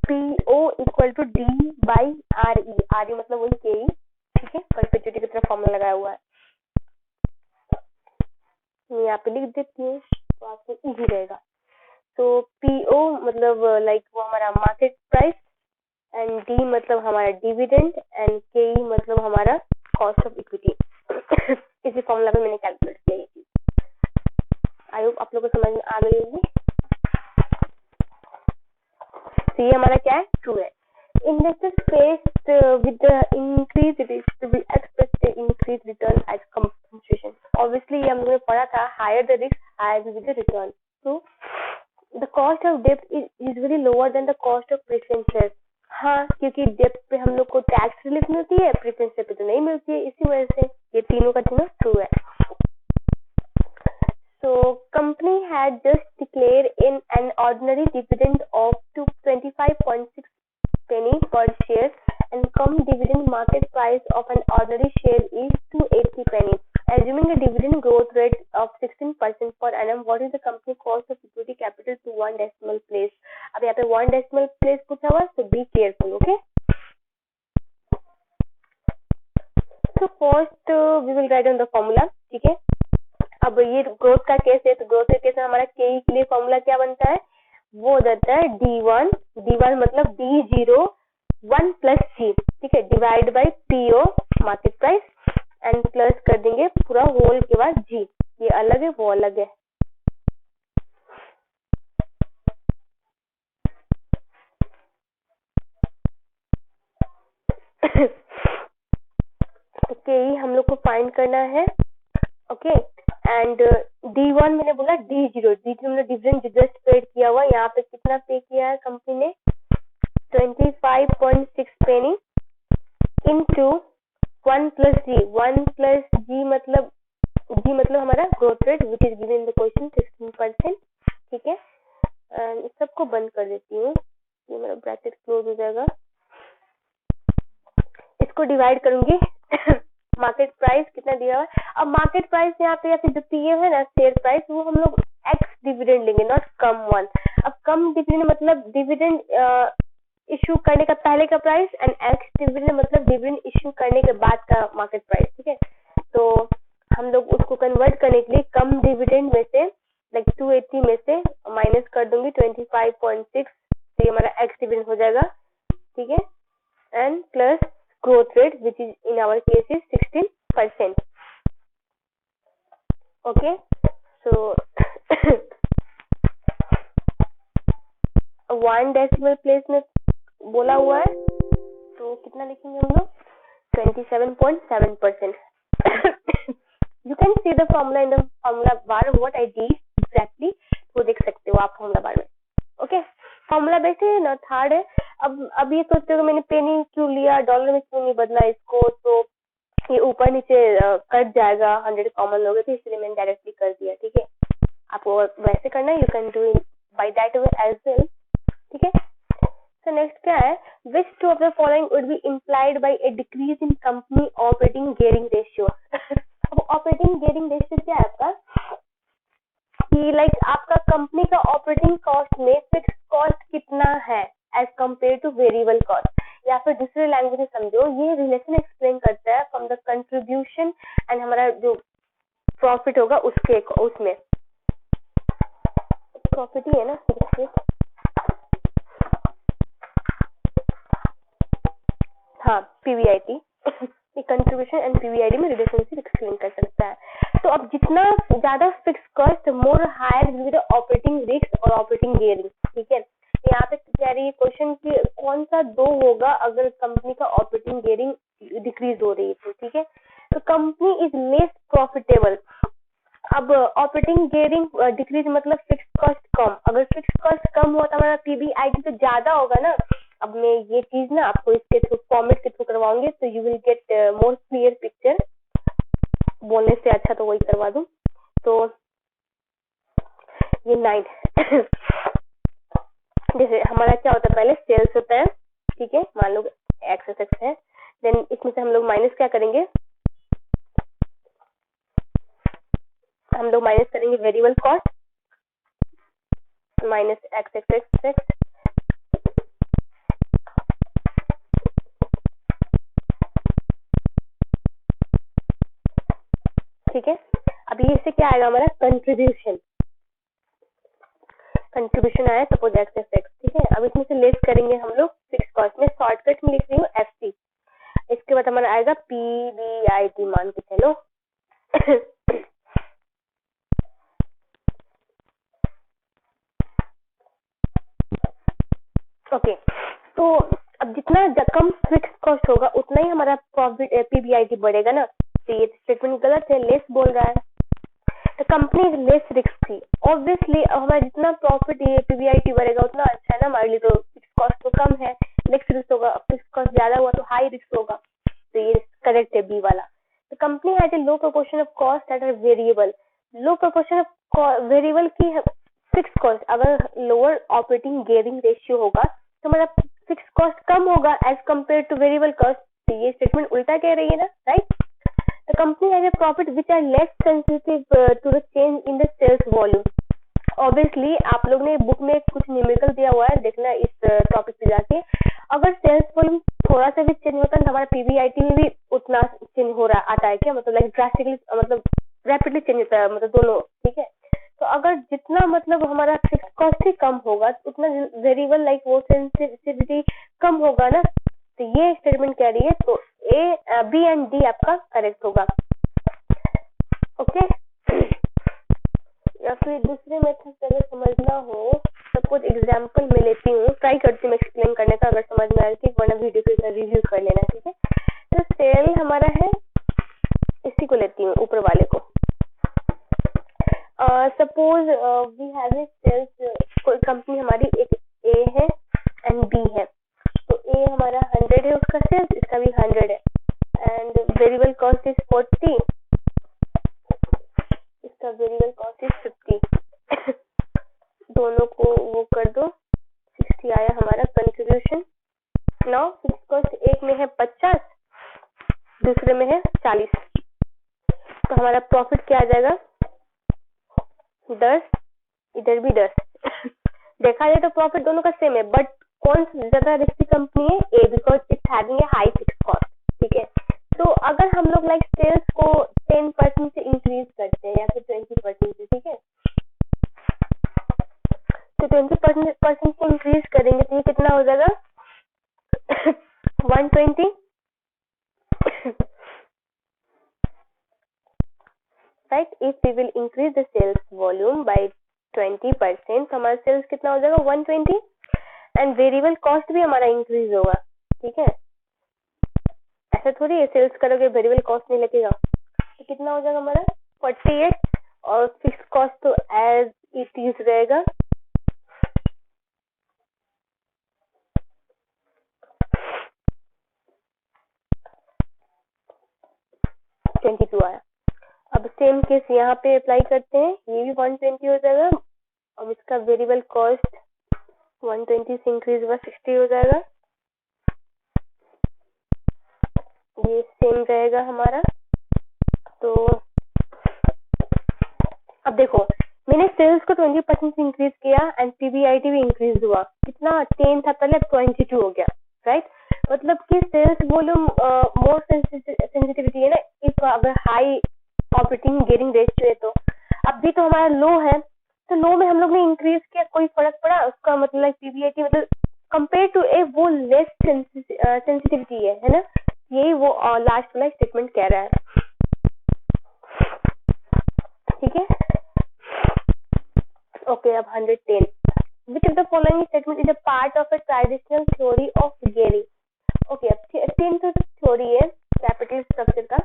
[SPEAKER 1] PO equal to D by RE, RE मतलब वही KE। ठीक है, परपेचुइटी की तरफ फॉर्मूला लगाया हुआ है, मैं यहाँ पे लिख देती हूँ तो आपको इजी रहेगा। तो PO मतलब लाइक वो हमारा मार्केट प्राइस, एंड D मतलब हमारा डिविडेंड, एंड KE मतलब हमारा कॉस्ट ऑफ इक्विटी। इसी फॉर्मूला पे मैंने कैलकुलेट किया ये चीज। आई होप आप लोगों को समझ में आ गई होगी। तो ये हमारा क्या है, ट्रू है। Investors faced with the increased risk will expect the increased return as compensation. Obviously ये हम लोगों ने पढ़ा था, higher the risk, higher will be the return. So the cost of debt is usually lower than the cost of preference shares. हाँ, क्योंकि डेप्ट पे हम लोग को टैक्स रिलीफ मिलती है, प्रेफरेंस पे तो नहीं मिलती है, इसी वजह से ये तीनों का तीनों ट्रू है। So company had just declared in an ordinary dividend of 25.6 penny per share, and cum dividend market price of an ordinary share is 280 penny. Assuming a dividend growth rate of 16% per annum, what is the company cost of equity capital to 1 decimal place? अब यहाँ पे 1 decimal place पूछा हुआ, so be careful, okay? So first we will write on the formula, ठीक है? अब ये growth का केस है, तो ग्रोथ के केस में हमारा के के लिए फॉर्मूला क्या बनता है, वो जाता है D1 मतलब D0 1 प्लस G, ठीक है, divide by PO market price, and plus कर देंगे पूरा होल के बाद G, ये अलग है वो अलग है। ओके, हम लोग को फाइंड करना है, ओके, एंड D1 मैंने बोला D0 हमने डिविडेंड जस्ट पेड किया हुआ, यहाँ पे कितना पे किया है कंपनी ने, 25.6 पेनी इनटू 1 प्लस जी मतलब हमारा growth rate which is given in the question 16%। ठीक है, एंड इस सबको बंद कर देती हूँ, ये मेरा ब्रैकेट क्लोज हो जाएगा। इसको डिवाइड करूंगी मार्केट प्राइस कितना दिया हुआ है, अब मार्केट प्राइस यहाँ पे या फिर जो पीए है ना शेयर प्राइस, वो हम लोग एक्स डिविडेंड लेंगे, नॉट कम वन। अब कम डिविडेंड मतलब डिविडेंड इशू करने का पहले का प्राइस, एंड एक्स डिविडेंड मतलब डिविडेंड इशू करने के बाद का मार्केट प्राइस। ठीक है, तो हम लोग उसको कन्वर्ट करने के लिए कम डिविडेंड में से लाइक 280 में से माइनस कर दूंगी 25.6, तो ये हमारा एक्स डिविडेंड हो जाएगा। ठीक है, and plus growth rate which is in our case is 16%. Okay, so 1 decimal place में बोला हुआ है, तो कितना लिखेंगे हम लोग, 27.7%. You can see the formula in the formula bar what I did exactly, वो देख सकते हो आप formula bar में। Okay, फॉर्मूला वैसे है ना थर्ड है। अब ये सोचते हो मैंने पेनी क्यों लिया, डॉलर में क्यों नहीं बदला इसको, तो ये ऊपर नीचे कट जाएगा, 100 कॉमन लोगे तो इसलिए मैंने डायरेक्टली कर दिया। ठीक है, आपको वैसे करना है, you can do it by that way as well. ठीक है, तो नेक्स्ट क्या है, which two of the following would be implied by a decrease in company operating gearing ratio. अब ऑपरेटिंग गियरिंग रेशियो क्या है आपका, कि लाइक आपका कंपनी का ऑपरेटिंग कॉस्ट में फिक्स कॉस्ट कितना है as compare to variable cost, या फिर दूसरे लैंग्वेज में समझो ये रिलेशन एक्सप्लेन करता है फ्रॉम द कंट्रीब्यूशन एंड हमारा जो प्रॉफिट होगा उसके उसमें प्रॉफिट ही है ना, हाँ पीवीआईटी कंट्रीब्यूशन एंड पीवीआईटी में रिलेशनशिप एक्सप्लेन कर सकता है। तो अब जितना ज्यादा fix cost more higher will be the operating risk और ऑपरेटिंग गेयरिंग। ठीक है, यहाँ पे कह रही है क्वेश्चन कि कौन सा दो होगा अगर कंपनी का ऑपरेटिंग गेयरिंग डिक्रीज हो रही है तो। ठीक है, तो कंपनी इज लेस प्रॉफिटेबल। अब ऑपरेटिंग गेयरिंग डिक्रीज मतलब फिक्स कॉस्ट कम, अगर फिक्स कॉस्ट कम हुआ तो हमारा पीबीआईटी तो ज्यादा होगा ना। अब मैं ये चीज ना आपको इसके थ्रू फॉर्मेट के थ्रू करवाऊंगी तो you will get more clear picture, बोलने से अच्छा तो वही करवा दूं। तो ये 9 जैसे हमारा क्या होता है, पहले सेल्स होता है। ठीक है, मान लो एक्स है, देन इसमें से हम लोग माइनस क्या करेंगे, हम लोग माइनस करेंगे variable cost minus x x x x. ठीक है, अब ये इससे क्या आएगा हमारा कंट्रीब्यूशन, कंट्रीब्यूशन आया सपोज एक्स एक्स एक्स। ठीक है, अब इसमें से लेस करेंगे हम लोग फिक्स कॉस्ट में, शॉर्टकट में लिख रही हूँ एफसी। इसके बाद हमारा आएगा पीबीआईटी मान के चलो। ओके, तो अब जितना कम फिक्स कॉस्ट होगा उतना ही हमारा प्रॉफिट पीबीआईटी बढ़ेगा ना। तो ये स्टेटमेंट गलत है, लेस बोल रहा है। तो company is less risky, obviously हमारा जितना प्रॉफिट ये पीबीआईटी बढ़ेगा उतना अच्छा है ना हमारे लिए। तो फिक्स कॉस्ट तो कम है, लेस रिस्क होगा, फिक्स कॉस्ट ज्यादा हुआ तो हाई रिस्क होगा। तो ये करेक्ट है बी वाला। तो company has a low proportion of cost that are variable, low proportion of variable की फिक्स कॉस्ट, अगर लोअर ऑपरेटिंग गेयरिंग रेशियो होगा तो हमारा फिक्स कॉस्ट कम होगा as compare to variable cost. तो ये स्टेटमेंट उल्टा कह रही है ना, right. The company has a profit which are less sensitive to the change in the sales volume. Obviously आप लोग ने बुक में कुछ न्यूमेरिकल दिया हुआ है, देखना इस टॉपिक पे जाके। अगर सेल्स वॉल्यूम थोड़ा सा भी चेंज होता है तो हमारा पीबीआईटी में भी उतना चेंज हो रहा आता है क्या, मतलब लाइक ड्रास्टिकली, मतलब रैपिडली चेंज होता है, मतलब दोनों। ठीक है, तो अगर जितना मतलब हमारा फिक्स कॉस्ट ही कम होगा उतना वेरिएबल लाइक वो सेंसिटिविटी कम होगा ना। तो ये स्टेटमेंट कह रही है, तो ए बी एंड डी आपका करेक्ट होगा। ओके, या फिर दूसरे मेथड से अगर समझना हो, सपोज एग्जांपल में लेती हूँ, ट्राई करती हूँ एक्सप्लेन करने का, अगर समझ में आए ठीक, वरना वीडियो को रिव्यू कर लेना। ठीक है, तो सेल हमारा है, इसी को लेती हूँ ऊपर वाले को। Suppose we have a sales, company हमारी एक ए है एंड बी है। तो ए हमारा 100 है उसका सेल्स, इसका भी 100 है, एंड वेरिएबल कॉस्ट इज 40, इसका वेरिएबल कॉस्ट इज 50। दोनों को वो कर दो, 60 आया हमारा कंट्रीब्यूशन। नाउ फिक्स कॉस्ट एक में है 50, दूसरे में है 40, तो हमारा प्रॉफिट क्या आ जाएगा 10, इधर भी 10। देखा जाए तो प्रॉफिट दोनों का सेम है, बट कौन सी ज्यादा रिस्की कंपनी है, uh, because it's having a high fix cost. ठीक है, तो अगर हम लोग लाइक सेल्स को 10% से इंक्रीज करते हैं या फिर 20% से, ठीक है, तो 20% से इंक्रीज करेंगे तो ये कितना हो जाएगा 120। Right, if we will increase the sales volume by 20%, तो हमारा सेल्स कितना हो जाएगा 120, एंड वेरिएबल कॉस्ट भी हमारा इंक्रीज होगा। ठीक है, ऐसा थोड़ी है सेल्स करोगे वेरिएबल कॉस्ट नहीं लगेगा। तो कितना हो जाएगा हमारा 48, और फिक्स कॉस्ट तो एज इट इज रहेगा। आया। अब सेम केस यहाँ पे अप्लाई करते हैं, ये भी 120 हो जाएगा, अब इसका वेरिएबल कॉस्ट 120 से इंक्रीज हुआ 60 हो जाएगा, ये सेम रहेगा हमारा। तो अब देखो, मैंने सेल्स को 20% से इंक्रीज किया एंड पीबीआईटी भी इंक्रीज हुआ, कितना 10 था पहले, 22 हो गया, राइट। मतलब कि सेल्स वॉल्यूम मोर सेंसिटिविटी है ना, इफ अगर हाई ऑपरेटिंग गियरिंग रेशियो है। तो अभी तो हमारा लो है, तो लो में हम लोग ने इंक्रीज किया, कोई फर्क पड़ा? उसका मतलब पीबीआईटी मतलब कंपेयर टू ए वो लेस सेंसिटिविटी है ना, यही वो लास्ट वाला स्टेटमेंट कह रहा है। ठीक है, ओके। अब 110, which of the following statement is a part of a traditional theory of gearing? Okay, अब 3 तो थ्योरी है कैपिटल स्ट्रक्चर का।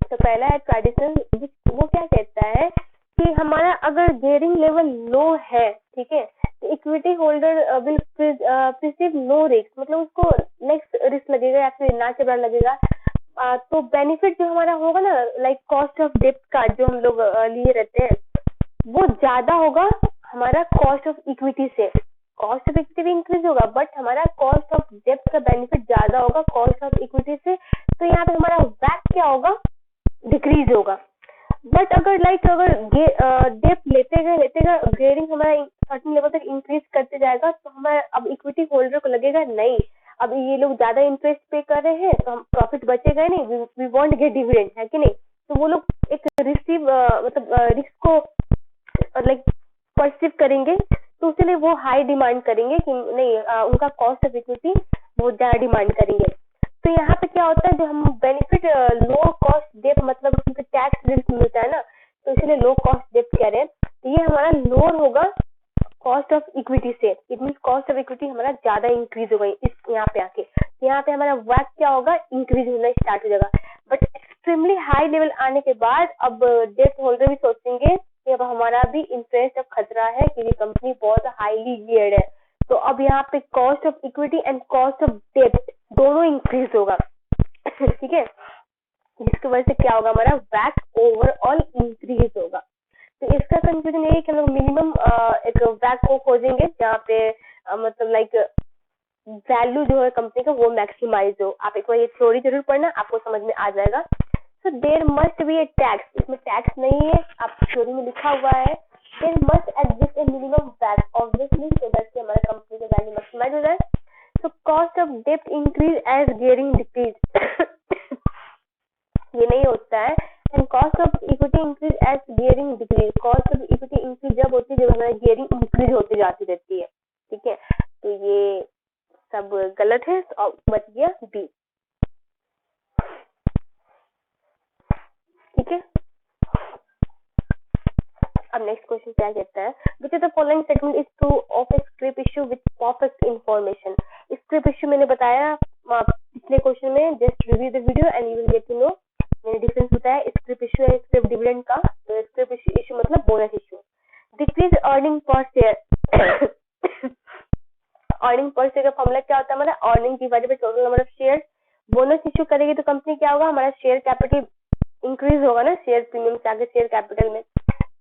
[SPEAKER 1] तो पहला है ट्रेडिशनल, वो क्या कहता है कि हमारा अगर गियरिंग लेवल लो है, ठीक है, तो equity holder will perceive no risk, मतलब उसको नेक्स्ट रिस्क लगेगा या फिर ना के बराबर लगेगा। तो बेनिफिट जो हमारा होगा ना, लाइक कॉस्ट ऑफ डेप्ट का जो हम लोग लिए रहते हैं, वो ज्यादा होगा हमारा कॉस्ट ऑफ इक्विटी से। कॉस्ट ऑफ इक्विटी इंक्रीज होगा बट हमारा कॉस्ट ऑफ डेप्ट का बेनिफिट ज्यादा होगा कॉस्ट ऑफ इक्विटी से। तो यहाँ पे हमारा वैट क्या होगा? डिक्रीज होगा। बट अगर अगर डेप्ट लेते गए गियरिंग हमारा सर्टेन लेवल तक इंक्रीज करते जाएगा, तो हमारा अब इक्विटी होल्डर को लगेगा नहीं, अब ये लोग ज्यादा इंटरेस्ट पे कर रहे हैं तो हम प्रॉफिट बचेगा नहीं, वी वांट गेट डिविडेंड, है कि नहीं? तो वो लोग एक रिसीव मतलब रिस्क को लाइक परसीव करेंगे, तो उसके लिए वो हाई डिमांड करेंगे कि नहीं, उनका कॉस्ट ऑफ इक्विटी वो ज्यादा डिमांड करेंगे। तो यहाँ पे क्या होता है, जो हम बेनिफिट लो कॉस्ट डेप्ट मतलब उसमें टैक्स रिस्क मिलता है ना, तो इसलिए लो कॉस्ट डेप्ट कह रहे हैं। तो ये हमारा लोअर होगा कॉस्ट ऑफ इक्विटी से, it mean cost of equity हमारा ज्यादा इंक्रीज होगा इस यहाँ पे आके। यहाँ पे हमारा वैट क्या होगा? इंक्रीज होना स्टार्ट हो जाएगा। बट एक्सट्रीमली हाई लेवल आने के बाद अब डेप्ट होल्डर भी सोचेंगे कि अब हमारा भी इंटरेस्ट अब खतरा है क्योंकि कंपनी बहुत हाईली गियर्ड है। तो अब यहाँ पे cost of equity and cost of डेप्ट दोनों इंक्रीज होगा। ठीक है, जिसकी वजह से क्या होगा? हमारा वैट ओवरऑल इंक्रीज होगा। तो इसका कंक्लूजन ये है कि हम लोग मिनिमम एक वैट को खोजेंगे जहाँ पे मतलब लाइक वैल्यू जो है कंपनी का वो मैक्सिमाइज हो। आप एक बार ये थ्योरी जरूर पढ़ना, आपको समझ में आ जाएगा। So there must be a tax, इसमें टैक्स नहीं है, आप थ्योरी में लिखा हुआ है there must exist a minimum weight obviously, so that कि हमारे कंपनी का वैल्यू मैक्सिमाइज हो जाए। सो कॉस्ट ऑफ डेप्ट इंक्रीज एज गियरिंग डिक्रीज, ये नहीं होता है। And cost of equity increase as gearing decrease, cost of equity increase जब होती है जब हमारी गियरिंग इंक्रीज होती जाती रहती है। ठीक है, तो ये सब गलत है, तो बच गया बी। ठीक है, अब नेक्स्ट क्वेश्चन क्या कहता है, which of the following statement is true of a scrip issue with perfect information. Scrip issue मैंने बताया पिछले क्वेश्चन में, just review the video and you will get to know. मैंने डिफरेंस बताया, स्क्रिप इश्यू है स्क्रिप डिविडेंड का, तो scrip issue मतलब bonus issue. Decrease earning per share, earning per share का फॉर्मूला क्या होता है? हमारा earning divided by total number of share. Bonus issue करेगी तो कंपनी क्या होगा? हमारा शेयर कैपिटल इंक्रीज होगा ना, शेयर प्रीमियम से आगे शेयर कैपिटल में,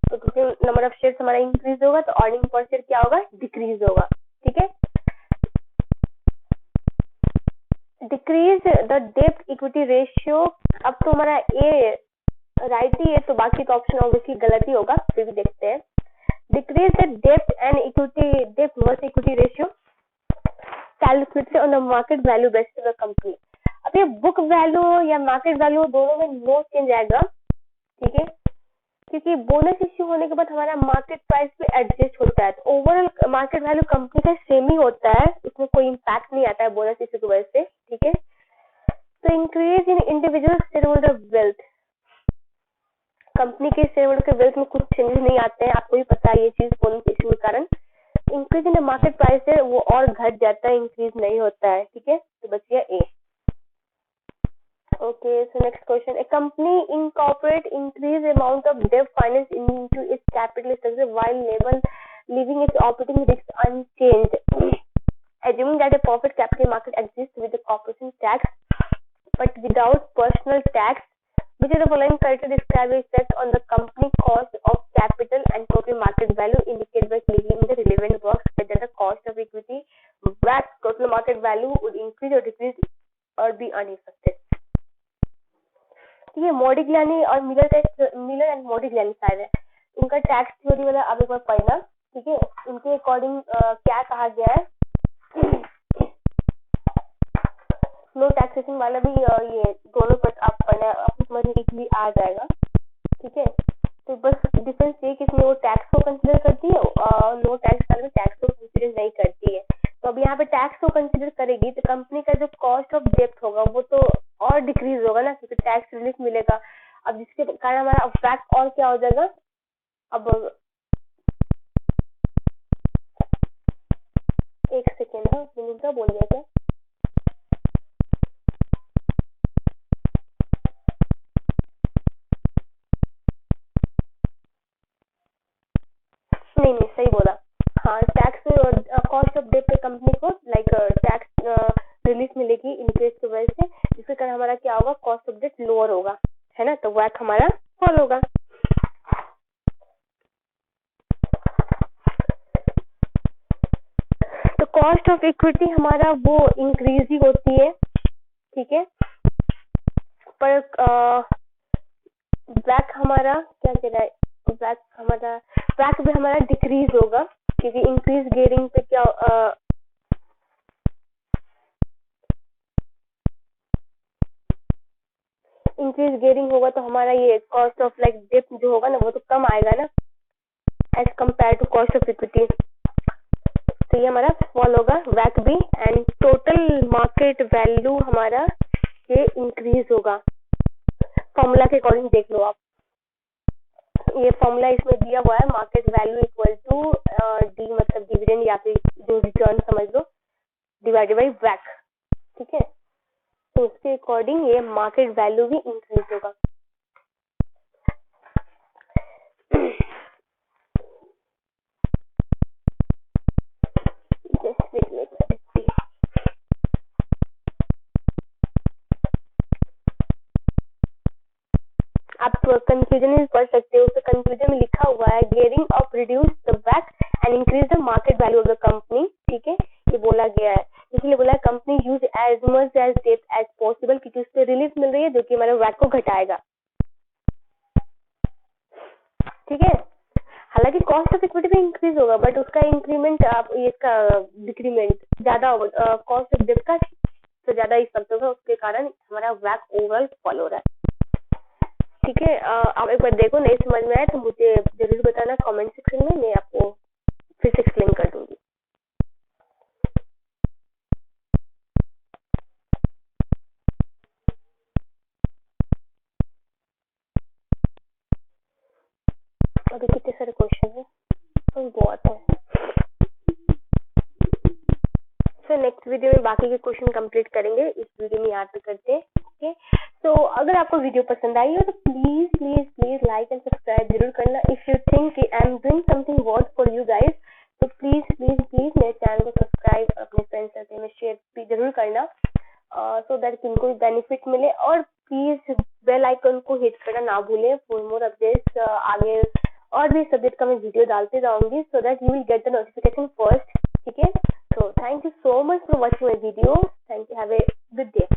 [SPEAKER 1] तो टोटल नंबर ऑफ शेयर हमारा इंक्रीज होगा, तो अर्निंग पर शेयर क्या होगा? डिक्रीज होगा। ठीक है, डिक्रीज द डेप्ट इक्विटी रेशियो, अब तो हमारा ए राइट ही है, तो बाकी का ऑप्शन ऑब्वियसली गलत ही होगा, फिर भी देखते हैं। डिक्रीज द डेप्ट एंड इक्विटी, डेप्ट versus equity ratio calculated on the market value based of the company. अब ये बुक वैल्यू या मार्केट वैल्यू दोनों में नो चेंज आएगा। ठीक है, क्योंकि बोनस इश्यू होने के बाद हमारा मार्केट प्राइस भी एडजस्ट होता है, तो ओवरऑल मार्केट वैल्यू कंपनी का सेम ही होता है, इसमें कोई इम्पैक्ट नहीं आता है बोनस इश्यू की वजह से। ठीक है, तो increase in individual share holder wealth, company के शेयर होल्डर के वेल्थ में कुछ चेंजेस नहीं आते हैं, आपको भी पता है ये चीज बोनस इश्यू के कारण। इंक्रीज इन मार्केट प्राइस है वो और घट जाता है, इंक्रीज नहीं होता है। ठीक है, तो बच गया ए। Okay, so next question. A company incorporate increase amount of debt finance into its capital structure while leaving its operating risks unchanged. Assuming that a profit capital market exists with the corporation tax but without personal tax, which is the following criteria describe the effect on the company cost of capital and total market value indicated by clicking in the relevant box whether the cost of equity, WACC, total market value would increase or decrease or be unaffected. ये मोडिग्लियानी और Miller and मोडिग्लियानी शायद है, उनका tax theory वाला आप एक बार पढ़ना। ठीक है, उनके अकॉर्डिंग क्या कहा गया है, नो टैक्सेशन वाला भी ये दोनों पर आप पढ़ना, आपको समझ में इजीली आ जाएगा। ठीक है। तो बस डिफरेंस ये कि इसमें वो टैक्स को कंसिडर करती है, नो टैक्स वाले में टैक्स को कंसिडर नहीं करती है। तो अब यहाँ पे टैक्स को कंसिडर करेगी तो कंपनी का जो कॉस्ट ऑफ डेप्थ होगा वो तो और डिक्रीज होगा ना, क्योंकि टैक्स रिलीफ मिलेगा। अब जिसके कारण हमारा फैक्ट और क्या हो जाएगा। अब एक सेकेंड, हाँ मैंने क्या बोल दिया क्या। नहीं नहीं सही बोला। हाँ टैक्स कॉस्ट ऑफ डेट पे कंपनी को लाइक टैक्स रिलीफ मिलेगी इंक्रीज की वजह से, जिसके कारण हमारा क्या होगा, कॉस्ट ऑफ डेट लोअर होगा, है ना। तो वैक हमारा फॉल होगा। तो कॉस्ट ऑफ इक्विटी हमारा वो इंक्रीज ही होती है, ठीक है। पर वैक हमारा क्या कह रहा है, वैक भी हमारा डिक्रीज होगा, क्योंकि इंक्रीज गेयरिंग पे क्या इंक्रीज गेयरिंग होगा तो हमारा ये कॉस्ट ऑफ लाइक डेट जो होगा ना वो तो कम आएगा ना as compare to cost of equity. तो ये हमारा फॉल होगा वैक भी। एंड टोटल मार्केट वैल्यू हमारा ये इंक्रीज होगा। फॉर्मूला के अकॉर्डिंग देख लो आप, ये फॉर्मूला इसमें दिया हुआ है, market value equal to D मतलब डिविडेंड या फिर जो रिटर्न समझ लो डिवाइडेड बाई वैक, ठीक है। तो उसके अकॉर्डिंग ये मार्केट वैल्यू भी इंक्रीज होगा। आप कंफ्यूजन में पढ़ सकते हो, तो कंफ्यूजन में लिखा हुआ है गेयरिंग ऑफ रिड्यूस द वैक and increase the market value of the company, ठीक है। ये बोला गया है, इसलिए बोला है company use as much as debt as possible, क्योंकि उससे रिलीफ मिल रही है जो कि हमारे वैक को घटाएगा, ठीक है। हालांकि कॉस्ट ऑफ इक्विटी भी इंक्रीज होगा बट उसका इंक्रीमेंट आप इसका डिक्रीमेंट ज्यादा होगा, कॉस्ट ऑफ डेट का तो ज्यादा इफेक्ट होगा, उसके कारण हमारा वैक ओवरऑल फॉल हो रहा है, ठीक है। आप एक बार देखो, नहीं समझ में आए तो मुझे जरूर बताना कमेंट सेक्शन में, मैं आपको फिर से एक्सप्लेन कर दूंगी। अभी कितने सारे क्वेश्चन है तो बहुत है। फिर नेक्स्ट वीडियो में बाकी के क्वेश्चन कंप्लीट करेंगे, इस वीडियो में यहाँ पे करते हैं, ओके। तो अगर आपको वीडियो पसंद आई हो तो please please please like and subscribe जरूर करना। If you think I am doing something worth for you guys, तो प्लीज प्लीज प्लीज मेरे चैनल को सब्सक्राइब अपने फ्रेंड्स सर्कल में शेयर भी जरूर करना, सो दैट उनको भी बेनिफिट मिले। और प्लीज बेल आइकन को हिट करना ना भूलें फॉर मोर अपडेट्स। आगे और भी सब्जेक्ट का मैं वीडियो डालते जाऊंगी, so that you will get the notification first, ठीक है। So thank you so much for watching my video. Thank you. Have a good day.